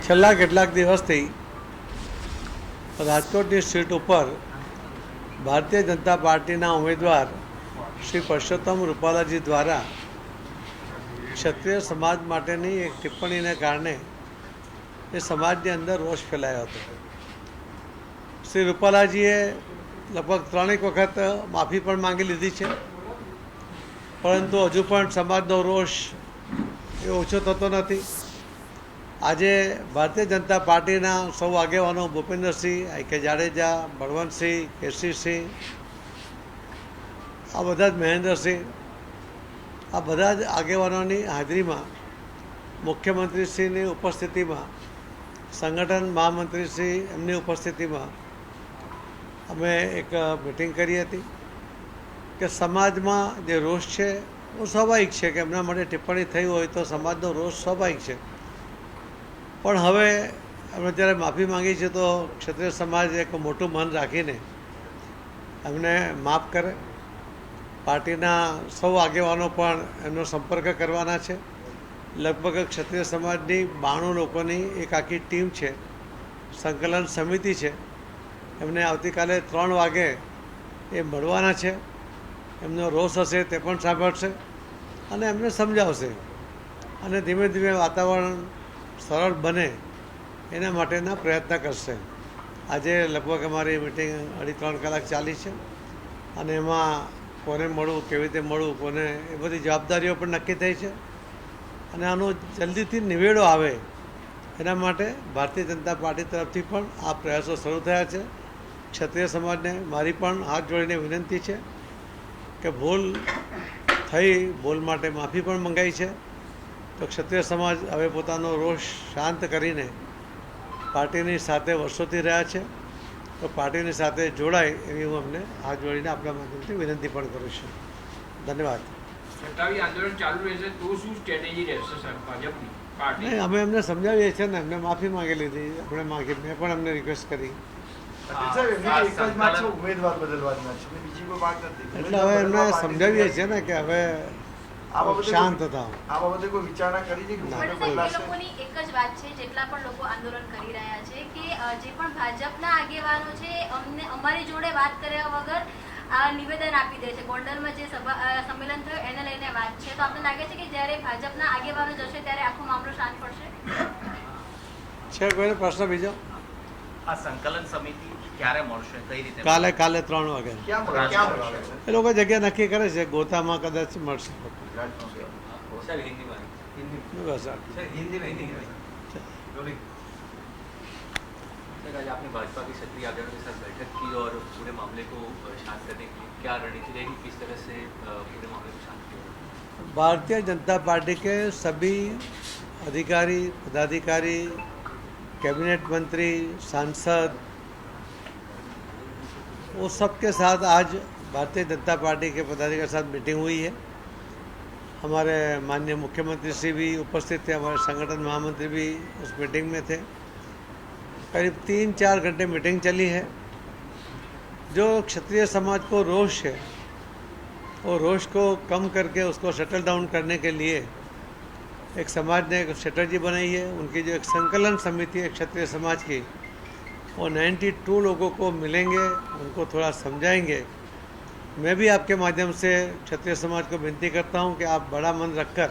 છેલ્લા કેટલાક દિવસથી રાજકોટની સીટ ઉપર ભારતીય જનતા પાર્ટીના ઉમેદવાર શ્રી પરસોત્તમ રૂપાલાજી દ્વારા ક્ષત્રિય સમાજ માટેની એક ટિપ્પણીને કારણે એ સમાજની અંદર રોષ ફેલાયો હતો। શ્રી રૂપાલાજીએ લગભગ 3 વખત માફી પણ માંગી લીધી છે, પરંતુ હજુ પણ સમાજનો રોષ એ ઓછો થતો નથી। આજે ભારતીય જનતા પાર્ટીના સૌ આગેવાનો ભૂપેન્દ્રસિંહ, આઈ.કે. જાડેજા, બળવંતસિંહ, કેસરીસિંહ, આ બધા જ મહેન્દ્રસિંહ, આ બધા જ આગેવાનોની હાજરીમાં, મુખ્યમંત્રીશ્રીની ઉપસ્થિતિમાં, સંગઠન મહામંત્રીશ્રી એમની ઉપસ્થિતિમાં અમે એક મિટિંગ કરી હતી કે સમાજમાં જે રોષ છે એ સ્વાભાવિક છે કે એમના માટે ટિપ્પણી થઈ હોય તો સમાજનો રોષ સ્વાભાવિક છે, પણ હવે એમણે જ્યારે માફી માંગી છે તો ક્ષત્રિય સમાજ એક મોટું મન રાખીને એમને માફ કરે। પાર્ટીના સૌ આગેવાનો પણ એમનો સંપર્ક કરવાના છે। લગભગ ક્ષત્રિય સમાજની 92 લોકોની એક આખી ટીમ છે, સંકલન સમિતિ છે, એમને આવતીકાલે 3 વાગે એ મળવાના છે। એમનો રોષ હશે તે પણ સાંભળશે અને એમને સમજાવશે અને ધીમે ધીમે વાતાવરણ સરળ બને એના માટેના પ્રયત્ન કરશે। આજે લગભગ અમારી મિટિંગ 2.5-3 કલાક ચાલી છે અને એમાં કોને મળવું, કેવી રીતે મળવું, કોને એ બધી જવાબદારીઓ પણ નક્કી થઈ છે અને આનો જલ્દીથી નિવેડો આવે એના માટે ભારતીય જનતા પાર્ટી તરફથી પણ આ પ્રયાસો શરૂ થયા છે। ક્ષત્રિય સમાજને મારી પણ હાથ જોડીને વિનંતી છે કે ભૂલ થઈ, ભૂલ માટે માફી પણ મંગાઈ છે, તો ક્ષત્રિય સમાજ હવે પોતાનો રોષ શાંત કરીને પાર્ટીની સાથે વર્ષોથી રહ્યા છે, તો પાર્ટીની સાથે જોડાય એવી હું અમને હાથ જોડીને આપણા માધ્યમથી વિનંતી પણ કરું છું। ધન્યવાદ। આંદોલન ચાલુ રહેશે તો શું સ્ટ્રેટેજી રહેશે સર ભાજપની પાર્ટી? નહીં, અમે એમને સમજાવીએ છીએ ને, એમને માફી માંગી લીધી, આપણે માગી, મેં પણ એમને રિક્વેસ્ટ કરી, એટલે હવે એમને સમજાવીએ છીએ ને કે હવે શાંત હતા। આ બાબતે કોઈ વિચારણા કરી છે? લોકોની એક જ વાત છે, જેટલા પણ લોકો આંદોલન કરી રહ્યા છે કે જે પણ ભાજપના આગેવાનો છે અમને અમારી જોડે વાત કર્યા વગર આ નિવેદન આપી દે છે। ગોંડલમાં જે સંમેલન થયું એને લઈને વાત છે, તો આપણે લાગે છે કે જ્યારે ભાજપના આગેવાનો જશે ત્યારે આખો મામલો શાંત પડશે? છે કોઈને પ્રશ્ન બીજો? આ સંકલન સમિતિ ક્યારે મળશે, કઈ રીતે? કાલે 3 વાગે એ લોકો જગ્યા નક્કી કરે છે, ગોતામાં કદાચ મળશે। सर हिंदी में બસ सर हिंदी में सर आज आपने भाजपा के सक्रिय आगेवानों के साथ बैठक की और पूरे मामले को शांत करने के लिए क्या रणनीति रहेगी, किस तरह से पूरे मामले को शांत किया? भारतीय जनता पार्टी के सभी अधिकारी, पदाधिकारी, कैबिनेट मंत्री, सांसद, वो सबके साथ आज भारतीय जनता पार्टी के पदाधिकारी के साथ मीटिंग हुई है। हमारे माननीय मुख्यमंत्री श्री भी उपस्थित थे, हमारे संगठन महामंत्री भी उस मीटिंग में थे। करीब 3-4 घंटे मीटिंग चली है। जो क्षत्रिय समाज को रोष है, वो रोष को कम करके उसको सेटल डाउन करने के लिए एक समाज ने एक स्ट्रेटजी बनाई है। उनकी जो एक संकलन समिति है क्षत्रिय समाज की, वो 92 लोगों को मिलेंगे, उनको थोड़ा समझाएंगे। मैं भी आपके माध्यम से क्षत्रिय समाज को विनती करता हूं कि आप बड़ा मन रखकर,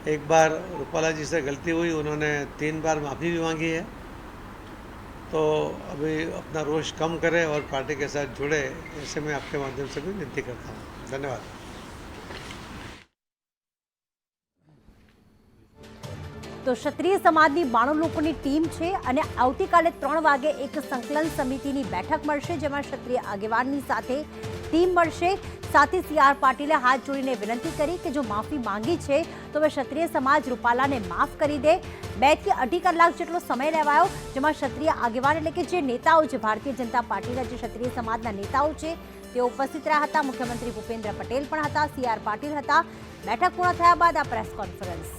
एक बार रूपाला जी से गलती हुई, उन्होंने 3 बार माफ़ी भी मांगी है, तो अभी अपना रोष कम करें और पार्टी के साथ जुड़े, ऐसे मैं आपके माध्यम से भी विनती करता हूं। धन्यवाद। તો ક્ષત્રિય સમાજની 92 લોકોની ટીમ છે અને આવતીકાલે 3 વાગે એક સંકલન સમિતિની બેઠક મળશે, જેમાં ક્ષત્રિય આગેવાનની સાથે ટીમ મળશે। સાથે CR પાટીલે હાથ જોડીને વિનંતી કરી કે જો માફી માંગી છે તો હવે ક્ષત્રિય સમાજ રૂપાલાને માફ કરી દે। 2 થી 2.5 કલાક જેટલો સમય લેવાયો, જેમાં ક્ષત્રિય આગેવાન એટલે કે જે નેતાઓ છે, ભારતીય જનતા પાર્ટીના જે ક્ષત્રિય સમાજના નેતાઓ છે તેઓ ઉપસ્થિત રહ્યા હતા। મુખ્યમંત્રી ભૂપેન્દ્ર પટેલ પણ હતા, CR પાટીલ હતા। બેઠક પૂર્ણ થયા બાદ આ પ્રેસ કોન્ફરન્સ